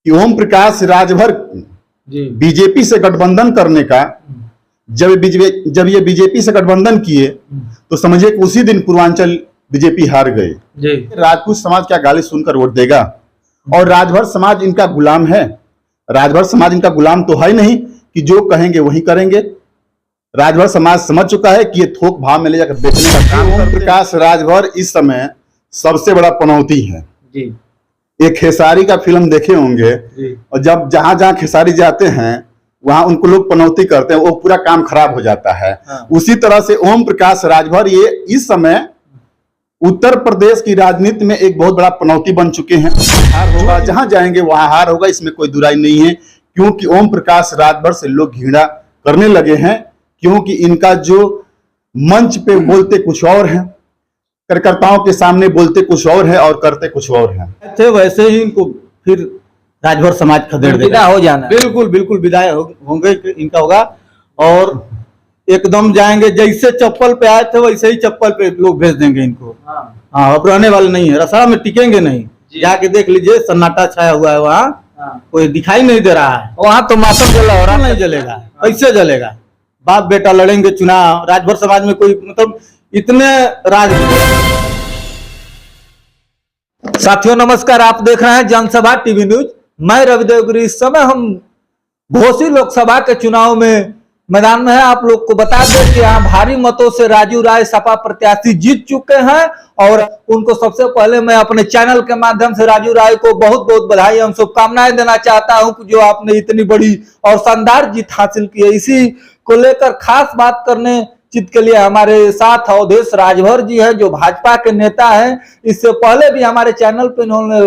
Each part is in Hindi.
कि ओम प्रकाश राजभर बीजेपी से गठबंधन करने का जब ये बीजेपी से गठबंधन किए तो समझिए कि उसी दिन पूर्वांचल बीजेपी हार गए। राजपूत समाज क्या गाली सुनकर वोट देगा? और राजभर समाज इनका गुलाम है? राजभर समाज इनका गुलाम तो है नहीं कि जो कहेंगे वही करेंगे। राजभर समाज समझ चुका है कि ये थोक भाव में ले जाकर बेचने का काम। ओम प्रकाश राजभर इस समय सबसे बड़ा पनौती है। एक खेसारी का फिल्म देखे होंगे और जब जहां जहां खेसारी जाते हैं वहां उनको लोग पनौती करते हैं, वो पूरा काम खराब हो जाता है। उसी तरह से ओम प्रकाश राजभर ये इस समय उत्तर प्रदेश की राजनीति में एक बहुत बड़ा पनौती बन चुके हैं। हार होगा, जहां जाएंगे वहां हार होगा, इसमें कोई दुराई नहीं है। क्योंकि ओम प्रकाश राजभर से लोग घृणा करने लगे हैं, क्योंकि इनका जो मंच पे बोलते कुछ और है, कार्यकर्ताओं के सामने बोलते कुछ और है और करते कुछ और है। वैसे ही इनको फिर राजभर समाज खदेड़ देगा, हो जाना। बिल्कुल बिल्कुल विदाई होंगे, इनका होगा और एकदम जाएंगे। जैसे चप्पल पे आए थे वैसे ही चप्पल पे लोग भेज देंगे इनको। हाँ, अब रहने वाले नहीं है, रसड़ा में टिकेंगे नहीं। जाके देख लीजिए, सन्नाटा छाया हुआ है वहाँ, कोई दिखाई नहीं दे रहा है। वहाँ तो मातम जला हो रहा, नहीं जलेगा, कैसे जलेगा? बाप बेटा लड़ेंगे चुनाव। राजभर समाज में कोई मतलब इतने साथियों नमस्कार, आप देख रहे हैं जनसभा टीवी न्यूज। मैं रविदेव गिरी। इस समय हम घोसी लोकसभा के चुनाव में मैदान में है। आप लोग को बता दें कि यहाँ भारी मतों से राजू राय सपा प्रत्याशी जीत चुके हैं और उनको सबसे पहले मैं अपने चैनल के माध्यम से राजू राय को बहुत बहुत बधाई एवं शुभकामनाएं देना चाहता हूं कि जो आपने इतनी बड़ी और शानदार जीत हासिल की है। इसी को लेकर खास बात करने चित के लिए हमारे साथ अवधेश राजभर जी है, जो भाजपा के नेता हैं। इससे पहले भी हमारे चैनल पे इन्होंने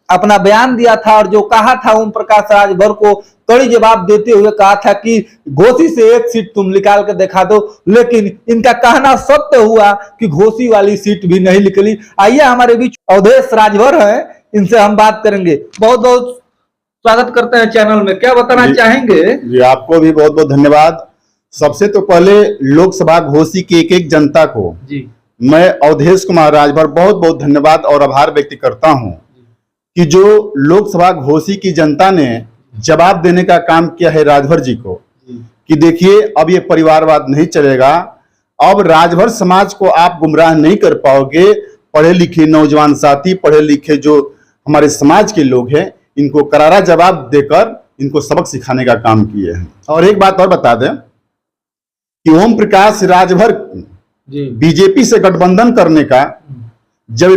अपना बयान दिया था और जो कहा था ओम प्रकाश राजभर को कड़ी जवाब देते हुए कहा था कि घोसी से एक सीट तुम निकाल के दिखा दो, लेकिन इनका कहना सत्य हुआ कि घोसी वाली सीट भी नहीं निकली। आइए हमारे बीच अवधेश राजभर है, इनसे हम बात करेंगे। बहुत बहुत स्वागत करते हैं चैनल में। क्या बताना चाहेंगे? जी, आपको भी बहुत बहुत धन्यवाद। सबसे तो पहले लोकसभा घोसी की एक जनता को मैं अवधेश कुमार राजभर बहुत बहुत धन्यवाद और आभार व्यक्त करता हूं कि जो लोकसभा घोसी की जनता ने जवाब देने का काम किया है राजभर जी को कि देखिए अब ये परिवारवाद नहीं चलेगा। अब राजभर समाज को आप गुमराह नहीं कर पाओगे। पढ़े लिखे नौजवान साथी, पढ़े लिखे जो हमारे समाज के लोग हैं, इनको करारा जवाब देकर इनको सबक सिखाने का काम किए हैं। और एक बात और बता दें कि ओम प्रकाश राजभर बीजेपी से गठबंधन करने का जब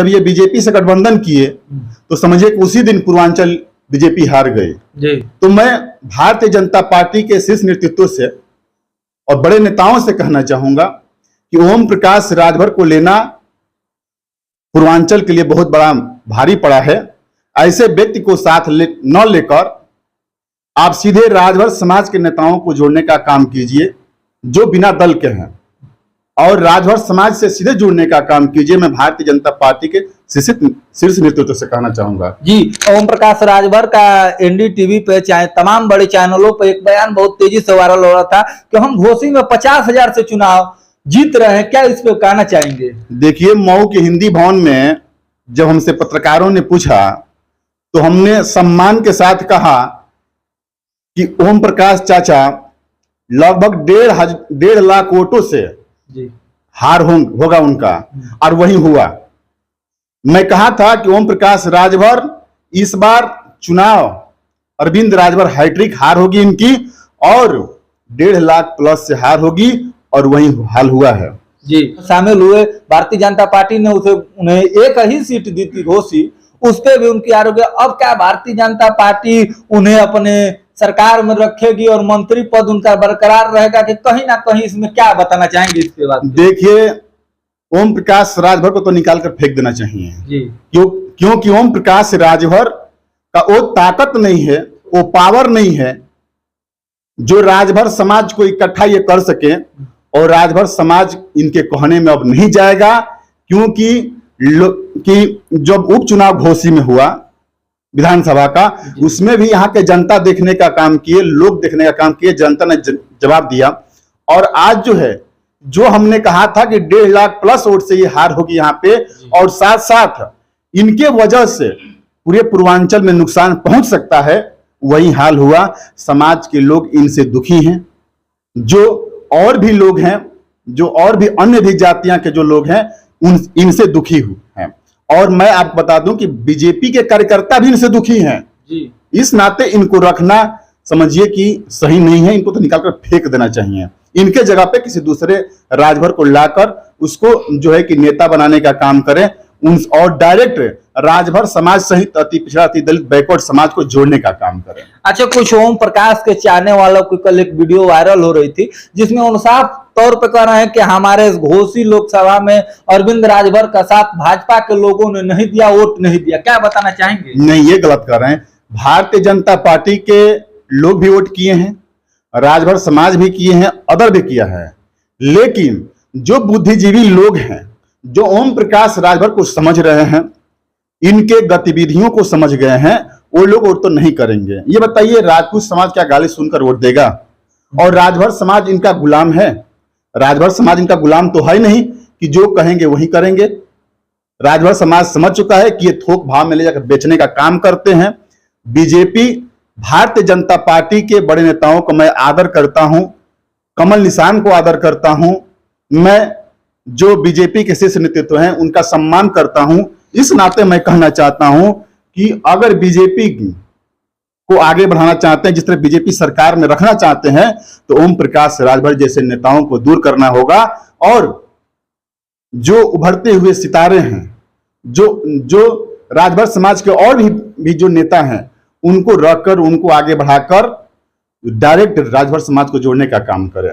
ये बीजेपी से गठबंधन किए तो समझिए कि उसी दिन पूर्वांचल बीजेपी हार गए। तो मैं भारतीय जनता पार्टी के शीर्ष नेतृत्व से और बड़े नेताओं से कहना चाहूंगा कि ओम प्रकाश राजभर को लेना पूर्वांचल के लिए बहुत बड़ा भारी पड़ा है। ऐसे व्यक्ति को साथ न लेकर आप सीधे राजभर समाज के नेताओं को जोड़ने का काम कीजिए जो बिना दल के हैं, और राजभर समाज से सीधे जुड़ने का काम कीजिए। मैं भारतीय जनता पार्टी के शीर्ष नेतृत्व से कहना चाहूंगा। जी, ओम प्रकाश राजभर का एनडीटीवी पे चाहे तमाम बड़े चैनलों पे एक बयान बहुत तेजी से वायरल हो रहा था कि हम घोसी में 50,000 से चुनाव जीत रहे हैं। क्या इस पे कहना चाहेंगे? देखिए, मऊ के हिंदी भवन में जब हमसे पत्रकारों ने पूछा तो हमने सम्मान के साथ कहा कि ओम प्रकाश चाचा लगभग 1.5 लाख वोटों से हार होगा उनका, और वही हुआ। मैं कहा था कि ओम प्रकाश राजभर इस बार चुनाव अरविंद राजभर हैट्रिक हार होगी इनकी, और 1.5 लाख प्लस से हार होगी, और वही हाल हुआ है। जी, शामिल हुए। भारतीय जनता पार्टी ने उन्हें एक ही सीट दी थी घोसी, उस पर भी उनकी आरोप। अब क्या भारतीय जनता पार्टी उन्हें अपने सरकार में रखेगी और मंत्री पद उनका बरकरार रहेगा कि कहीं ना कहीं? इसमें क्या बताना चाहेंगे इसके बाद? देखिए, ओम प्रकाश राजभर को तो निकाल कर फेंक देना चाहिए जी। क्योंकि ओम प्रकाश राजभर का वो ताकत नहीं है, वो पावर नहीं है जो राजभर समाज को इकट्ठा ये कर सके। और राजभर समाज इनके कहने में अब नहीं जाएगा, क्योंकि जब उपचुनाव घोसी में हुआ विधानसभा का, उसमें भी यहाँ के जनता देखने का काम किए, लोग देखने का काम किए, जनता ने जवाब दिया। और आज जो है, जो हमने कहा था कि 1.5 लाख प्लस वोट से ये हार होगी यहाँ पे, और साथ साथ इनके वजह से पूरे पूर्वांचल में नुकसान पहुंच सकता है, वही हाल हुआ। समाज के लोग इनसे दुखी हैं। जो और भी लोग हैं, जो और भी अन्य भी जातियां के जो लोग हैं, इनसे दुखी हैं। और मैं आपको बता दूं कि बीजेपी के कार्यकर्ता भी इनसे दुखी हैं जी। इस नाते इनको रखना समझिए कि सही नहीं है। इनको तो निकालकर फेंक देना चाहिए। इनके जगह पे किसी दूसरे राजभर को लाकर उसको जो है कि नेता बनाने का काम करें, और डायरेक्ट राजभर समाज सहित अति पिछड़ा, अति दलित, बैकवर्ड समाज को जोड़ने का काम करें। अच्छा, कुछ ओम प्रकाश के चाहने वालों की कल एक वीडियो वायरल हो रही थी जिसमें उन साफ तौर पर कह रहे हैं कि हमारे इस घोसी लोकसभा में अरविंद राजभर का साथ भाजपा के लोगों ने नहीं दिया, वोट नहीं दिया। क्या बताना चाहेंगे? नहीं, ये गलत कर रहे हैं। भारतीय जनता पार्टी के लोग भी वोट किए हैं, राजभर समाज भी किए हैं, अदर भी किया है। लेकिन जो बुद्धिजीवी लोग हैं, जो ओम प्रकाश राजभर को समझ रहे हैं, इनके गतिविधियों को समझ गए हैं, वो लोग वोट तो नहीं करेंगे। ये बताइए, राजपूत समाज क्या गाली सुनकर वोट देगा? और राजभर समाज इनका गुलाम है? राजभर समाज इनका गुलाम तो है नहीं कि जो कहेंगे वही करेंगे। राजभर समाज समझ चुका है कि ये थोक भाव में ले जाकर बेचने का काम करते हैं। बीजेपी, भारतीय जनता पार्टी के बड़े नेताओं को मैं आदर करता हूं, कमल निशान को आदर करता हूं, मैं जो बीजेपी के शीर्ष नेतृत्व हैं उनका सम्मान करता हूं। इस नाते मैं कहना चाहता हूं कि अगर बीजेपी को आगे बढ़ाना चाहते हैं, जिस तरह बीजेपी सरकार में रखना चाहते हैं, तो ओम प्रकाश राजभर जैसे नेताओं को दूर करना होगा। और जो उभरते हुए सितारे हैं, जो राजभर समाज के और भी जो नेता हैं, उनको रखकर, उनको आगे बढ़ाकर डायरेक्ट राजभर समाज को जोड़ने का काम करें।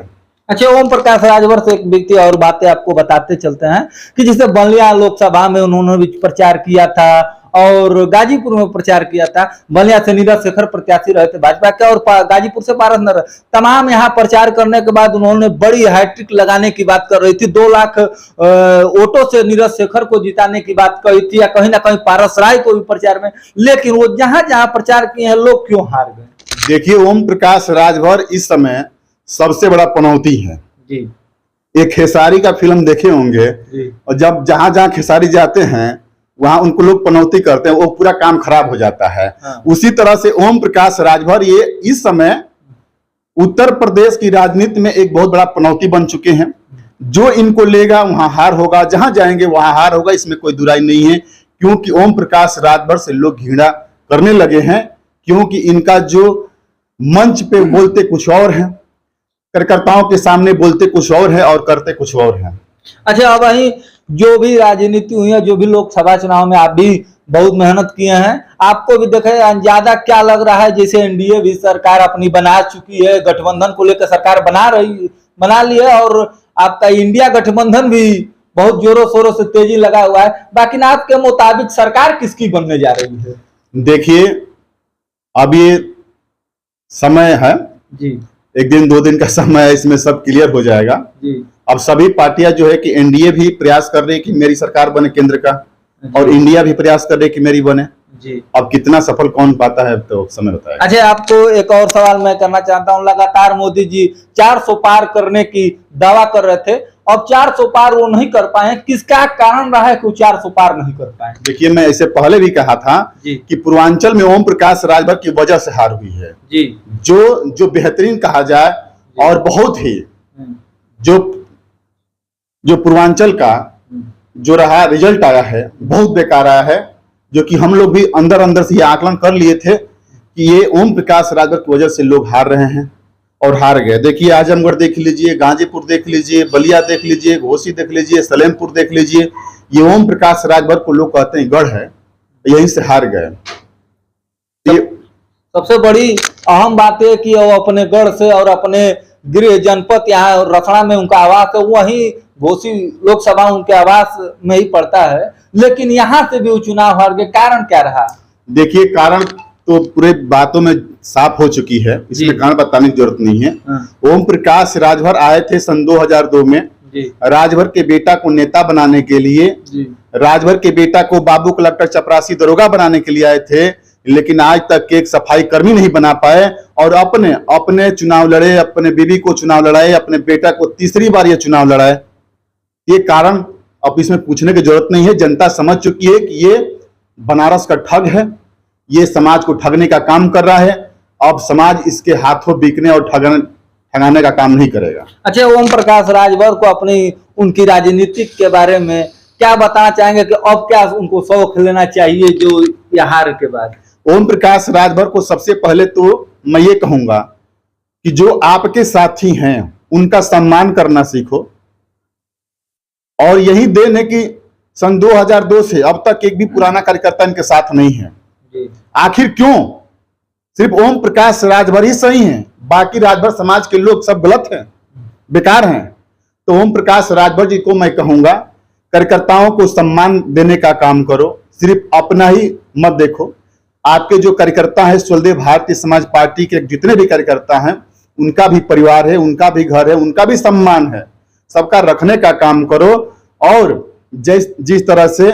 अच्छा, ओम प्रकाश राजभर से एक व्यक्ति और बातें आपको बताते चलते हैं कि जिसे बलिया लोकसभा में उन्होंने भी प्रचार किया था और गाजीपुर में प्रचार किया था। बलिया से नीरज शेखर प्रत्याशी रहे थे भाजपा के, और गाजीपुर से पारस नर। तमाम यहाँ प्रचार करने के बाद उन्होंने बड़ी हैट्रिक लगाने की बात कर रही थी। 2 लाख वोटों से नीरज शेखर को जिताने की बात कही थी, या कहीं ना कहीं पारस राय को भी प्रचार में। लेकिन वो जहां जहां प्रचार किए हैं, लोग क्यों हार गए? देखिए, ओम प्रकाश राजभर इस समय सबसे बड़ा पनौती है जी। एक खेसारी का फिल्म देखे होंगे जी। और जब जहां जहां खेसारी जाते हैं वहां उनको लोग पनौती करते हैं, वो पूरा काम खराब हो जाता है। हाँ। उसी तरह से ओम प्रकाश राजभर ये इस समय उत्तर प्रदेश की राजनीति में एक बहुत बड़ा पनौती बन चुके हैं। जो इनको लेगा वहां हार होगा, जहां जाएंगे वहां हार होगा, इसमें कोई दुराई नहीं है। क्योंकि ओम प्रकाश राजभर से लोग घृणा करने लगे हैं, क्योंकि इनका जो मंच पे बोलते कुछ और है, कार्यकर्ताओं के सामने बोलते कुछ और है और करते कुछ और है। अच्छा, अब वही जो भी राजनीति हुई है, जो भी लोकसभा चुनाव में आप भी बहुत मेहनत किए हैं, आपको भी देखे ज्यादा क्या लग रहा है जैसे एनडीए भी सरकार अपनी बना चुकी है, गठबंधन को लेकर सरकार बना ली है, और आपका इंडिया गठबंधन भी बहुत जोरों शोरों से तेजी लगा हुआ है। बाकी आपके मुताबिक सरकार किसकी बनने जा रही है? देखिए, अब ये समय है जी, 1 दिन 2 दिन का समय है, इसमें सब क्लियर हो जाएगा जी। अब सभी पार्टियां जो है कि एनडीए भी प्रयास कर रही है कि मेरी सरकार बने केंद्र का, और इंडिया भी प्रयास कर रही है कि मेरी बने जी। अब कितना सफल कौन पाता है तो समय बताएगा। अच्छा, आपको एक और सवाल मैं करना चाहता हूं। लगातार मोदी जी 400 पार करने की दावा कर रहे थे, अब 400 पार वो नहीं कर पाए, किसका कारण रहा है कि वो 400 पार नहीं कर पाए? देखिए, मैं ऐसे पहले भी कहा था कि पूर्वांचल में ओम प्रकाश राजभर की वजह से हार हुई है जी। जो बेहतरीन कहा जाए और बहुत ही जो पूर्वांचल का जो रहा रिजल्ट आया है, बहुत बेकार आया है, जो कि हम लोग भी अंदर अंदर से ये आकलन कर लिए थे कि ये ओम प्रकाश राजभर की वजह से लोग हार रहे हैं, और हार गए। देखिए, आजमगढ़ देख लीजिए, गाजीपुर देख लीजिए, बलिया देख लीजिए, घोसी देख लीजिए, सलेमपुर देख लीजिए, ये ओम प्रकाश राजभर को लोग कहते हैं गढ़ है, यहीं से हार गए। सबसे बड़ी अहम बात है कि वो अपने गढ़ से और अपने गृह जनपद यहाँ रसड़ा में उनका आवास है, वही घोसी लोकसभा उनके आवास में ही पड़ता है, लेकिन यहाँ से भी वो चुनाव हार गए। कारण क्या रहा? देखिए, कारण तो पूरे बातों में साफ हो चुकी है, इसमें कारण बताने की जरूरत नहीं है। ओम प्रकाश राजभर आए थे सन 2002 में राजभर के बेटा को नेता बनाने के लिए, राजभर के बेटा को बाबू कलेक्टर चपरासी दरोगा बनाने के लिए आए थे, लेकिन आज तक एक सफाई कर्मी नहीं बना पाए, और अपने चुनाव लड़े, अपने बीवी को चुनाव लड़ाए, अपने बेटा को तीसरी बार ये चुनाव लड़ाए। ये कारण अब इसमें पूछने की जरूरत नहीं है, जनता समझ चुकी है कि ये बनारस का ठग है, ये समाज को ठगने का काम कर रहा है। अब समाज इसके हाथों बिकने और ठगाने का काम नहीं करेगा। अच्छा, ओम प्रकाश राजभर को अपनी उनकी राजनीतिक के बारे में क्या बताना चाहेंगे कि अब क्या उनको शौक लेना चाहिए जो यह हार के बाद? ओम प्रकाश राजभर को सबसे पहले तो मैं ये कहूंगा कि जो आपके साथी हैं उनका सम्मान करना सीखो। और यही देन है कि सन 2002 से अब तक एक भी पुराना कार्यकर्ता इनके साथ नहीं है। आखिर क्यों? सिर्फ ओम प्रकाश राजभर ही सही हैं, बाकी राजभर समाज के लोग सब गलत हैं, बेकार हैं। तो ओम प्रकाश राजभर जी को मैं कहूंगा, कार्यकर्ताओं को सम्मान देने का काम करो, सिर्फ अपना ही मत देखो। आपके जो कार्यकर्ता है स्वदेव भारतीय समाज पार्टी के जितने भी कार्यकर्ता हैं, उनका भी परिवार है, उनका भी घर है, उनका भी सम्मान है, सबका रखने का काम करो। और जिस तरह से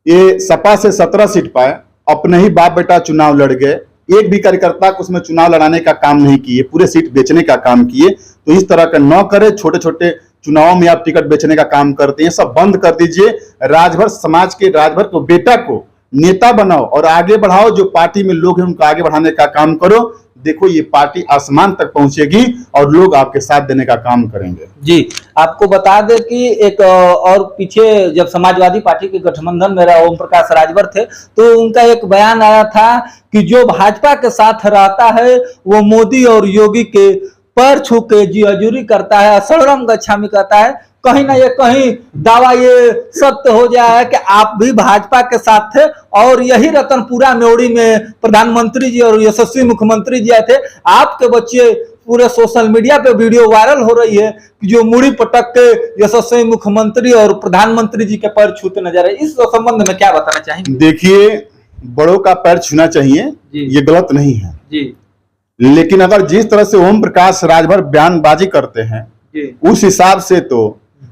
ये सपा से 17 सीट पाए, अपने ही बाप बेटा चुनाव लड़ गए, एक भी कार्यकर्ता को उसमें चुनाव लड़ाने का काम नहीं किए, पूरे सीट बेचने का काम किए। तो इस तरह का न करे, छोटे छोटे चुनावों में आप टिकट बेचने का काम करते हैं, सब बंद कर दीजिए। राजभर समाज के, राजभर को बेटा को नेता बनाओ और आगे बढ़ाओ। जो पार्टी में लोग हैं उनको आगे बढ़ाने का काम करो। देखो ये पार्टी आसमान तक पहुंचेगी और लोग आपके साथ देने का काम करेंगे। जी, आपको बता दें कि एक और पीछे जब समाजवादी पार्टी के गठबंधन में ओम प्रकाश राजभर थे तो उनका एक बयान आया था कि जो भाजपा के साथ रहता है वो मोदी और योगी के पैर छू के जी हजूरी करता है, शरणम गच्छामि करता है। कहीं ना ये कहीं दावा ये सत्य हो जाए कि आप भी भाजपा के साथ थे और यही रतनपुरा मेवड़ी में प्रधानमंत्री जी और यशस्वी मुख्यमंत्री जी आए थे। आपके बच्चे पूरे सोशल मीडिया पे वीडियो वायरल हो रही है कि जो मुड़ी पटक के यशस्वी मुख्यमंत्री और प्रधानमंत्री जी के पैर छूते नजर आए। इस संबंध में क्या बताना चाहेंगे? देखिए, बड़ों का पैर छूना चाहिए, ये गलत नहीं है जी। लेकिन अगर जिस तरह से ओम प्रकाश राजभर बयानबाजी करते हैं उस हिसाब से तो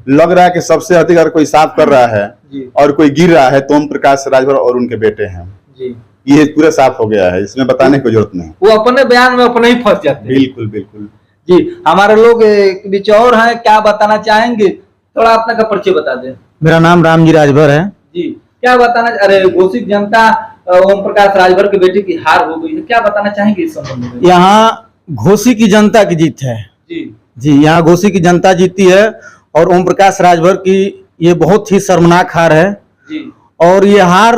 लग रहा है कि सबसे अधिक अगर कोई साफ कर रहा है और कोई गिर रहा है तो ओम प्रकाश राजभर और उनके बेटे हैं जी। ये पूरा साफ हो गया है, इसमें बताने की जरूरत नहीं। वो अपने बयान में अपने ही फंस जाते हैं। बिल्कुल बिल्कुल जी। हमारे लोग बीच और हैं, क्या बताना चाहेंगे? थोड़ा अपने का परिचय बता दें। मेरा नाम रामजी राजभर है जी। क्या बताना? अरे घोषित जनता ओम प्रकाश राजभर के बेटे की हार हो गई है, क्या बताना चाहेंगे इस संबंध में? यहाँ घोसी की जनता की जीत है जी। यहाँ घोसी की जनता जीती है और ओम प्रकाश राजभर की ये बहुत ही शर्मनाक हार है जी। और ये हार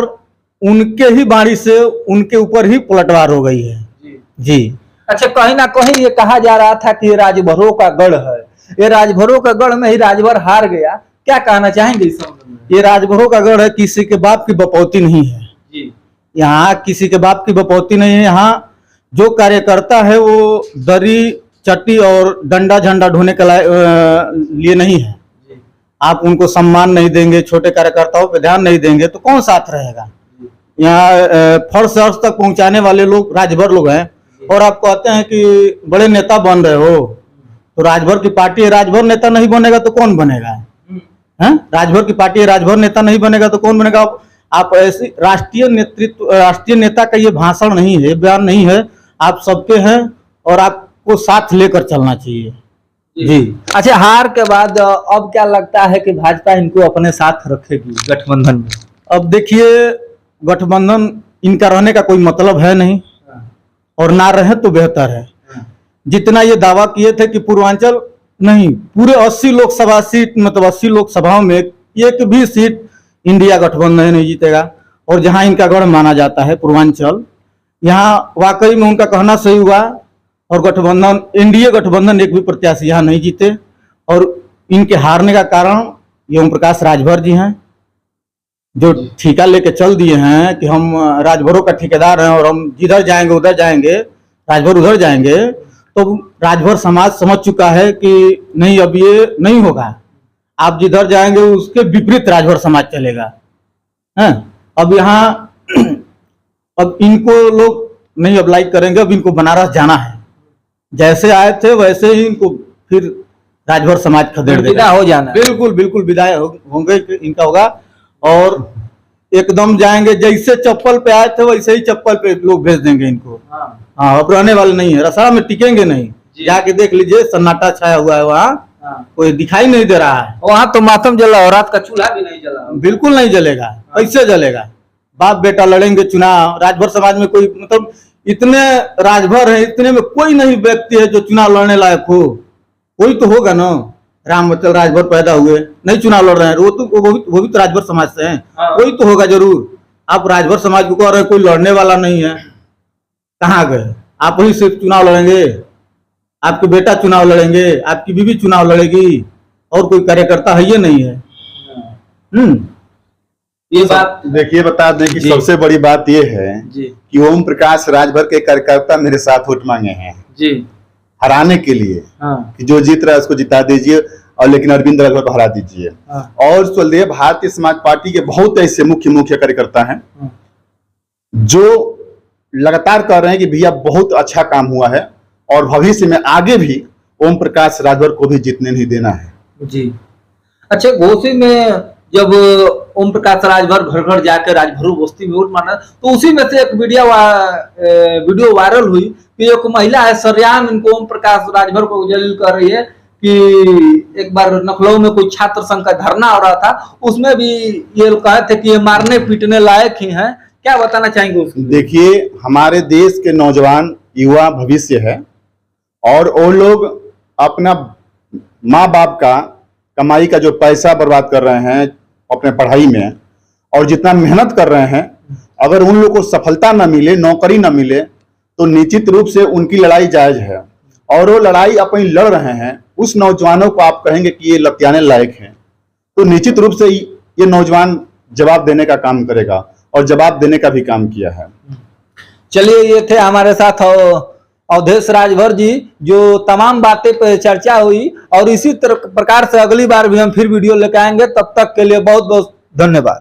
उनके ही बाणी से उनके ऊपर ही पलटवार हो गई है जी। अच्छा, कहीं ना कहीं ये कहा जा रहा था कि ये राजभरों का गढ़ है, ये राजभरों का गढ़ में ही राजभर हार गया, क्या कहना चाहेंगे इस संबंध में? ये राजभरों का गढ़ है, किसी के बाप की बपौती नहीं है जी। यहाँ किसी के बाप की बपौती नहीं है। यहाँ जो कार्यकर्ता है वो दरी चट्टी और डंडा झंडा ढोने के लिए नहीं है। आप उनको सम्मान नहीं देंगे, छोटे कार्यकर्ताओं पे ध्यान नहीं देंगे तो कौन साथ रहेगा? यहाँ फर्श से अर्श तक पहुंचाने वाले लोग राजभर लोग हैं और आप कहते हैं कि बड़े नेता बन रहे हो, तो राजभर की पार्टी है, राजभर नेता नहीं बनेगा तो कौन बनेगा? हैं? राजभर की पार्टी है, राजभर नेता नहीं बनेगा तो कौन बनेगा? आप ऐसे राष्ट्रीय नेतृत्व, राष्ट्रीय नेता का ये भाषण नहीं है, बयान नहीं है, आप सबके हैं और आपको साथ लेकर चलना चाहिए जी। अच्छा, हार के बाद अब क्या लगता है कि भाजपा इनको अपने साथ रखेगी गठबंधन में? अब देखिए, गठबंधन इनका रहने का कोई मतलब है नहीं और ना रहे तो बेहतर है। जितना ये दावा किए थे कि पूर्वांचल नहीं, पूरे 80 लोकसभा सीट, मतलब 80 लोकसभाओं में एक भी सीट इंडिया गठबंधन नहीं जीतेगा। और जहां इनका गढ़ माना जाता है पूर्वांचल, यहाँ वाकई में उनका कहना सही हुआ और गठबंधन, एनडीए गठबंधन एक भी प्रत्याशी यहाँ नहीं जीते। और इनके हारने का कारण ये ओम प्रकाश राजभर जी हैं, जो ठेका लेके चल दिए हैं कि हम राजभरों का ठेकेदार हैं और हम जिधर जाएंगे उधर जाएंगे, राजभर उधर जाएंगे। तो राजभर समाज समझ चुका है कि नहीं, अब ये नहीं होगा, आप जिधर जाएंगे उसके विपरीत राजभर समाज चलेगा है। अब यहाँ अब इनको लोग नहीं अब लाइक करेंगे, अब इनको बनारस जाना है, जैसे आए थे वैसे ही इनको फिर राजभर समाज खदेड़ देगा, हो जाना। बिल्कुल बिल्कुल विदाई होंगे इनका होगा और एकदम जाएंगे, जैसे चप्पल पे आए थे वैसे ही चप्पल पे लोग भेज देंगे इनको। हाँ, अब रहने वाले नहीं है, रसाला में टिकेंगे नहीं। जाके देख लीजिए, सन्नाटा छाया हुआ है वहाँ, कोई दिखाई नहीं दे रहा है। वहाँ तो मातम जला और रात का चूल्हा भी नहीं जला, बिल्कुल नहीं जलेगा, कैसे जलेगा बाप बेटा लड़ेंगे चुनाव। राजभर समाज में कोई मतलब इतने राजभर है, इतने में कोई नहीं व्यक्ति है जो चुनाव लड़ने लायक हो। कोई तो होगा ना। राम बच्चन राजभर पैदा हुए, नहीं चुनाव लड़ रहे हैं, वो भी तो राजभर समाज से हैं। कोई तो होगा जरूर। आप राजभर समाज को कह रहे हैं कोई लड़ने वाला नहीं है, कहाँ गए? आप वही सिर्फ चुनाव लड़ेंगे, आपके बेटा चुनाव लड़ेंगे, आपकी बीवी चुनाव लड़ेगी, और कोई कार्यकर्ता है ये नहीं है। ये बात देखिए, बता दें कि सबसे बड़ी बात ये है कि ओम प्रकाश राजभर के कार्यकर्ता मेरे साथ वोट मांगे हैं जी, हराने के लिए। कि जो जीत रहा है उसको जिता दीजिए, और लेकिन अरविंद राजभर को हरा दीजिए। और चलिए, भारतीय समाज पार्टी के बहुत ऐसे मुख्य कार्यकर्ता हैं जो लगातार कह रहे हैं कि भैया बहुत अच्छा काम हुआ है, और भविष्य में आगे भी ओम प्रकाश राजभर को भी जीतने नहीं देना है जी। अच्छा, घोसी में जब ओम प्रकाश राजभर घर घर जाकर राजभर बस्ती में वोट मांगा, तो उसी में से एक वीडियो वायरल हुई कि एक महिला है सरेआम इनको ओम प्रकाश राजभर को जलील कर रही है कि एक बार लखनऊ में कोई छात्र संघ का धरना हो रहा था, उसमें भी ये कहे थे कि ये मारने पीटने लायक ही हैं। क्या बताना चाहेंगे उसको? देखिए, हमारे देश के नौजवान युवा भविष्य है, और वो लोग अपना माँ बाप का कमाई का जो पैसा बर्बाद कर रहे हैं अपने पढ़ाई में, और जितना मेहनत कर रहे हैं, अगर उन लोग को सफलता न मिले, नौकरी न मिले, तो निश्चित रूप से उनकी लड़ाई जायज है। और वो लड़ाई अपनी लड़ रहे हैं, उस नौजवानों को आप कहेंगे कि ये लतियाने लायक हैं, तो निश्चित रूप से ये नौजवान जवाब देने का काम करेगा, और जवाब देने का भी काम किया है। चलिए, ये थे हमारे साथ अवधेश राजभर जी, जो तमाम बातें पे चर्चा हुई, और इसी प्रकार से अगली बार भी हम फिर वीडियो लेकर आएंगे। तब तक के लिए बहुत बहुत धन्यवाद।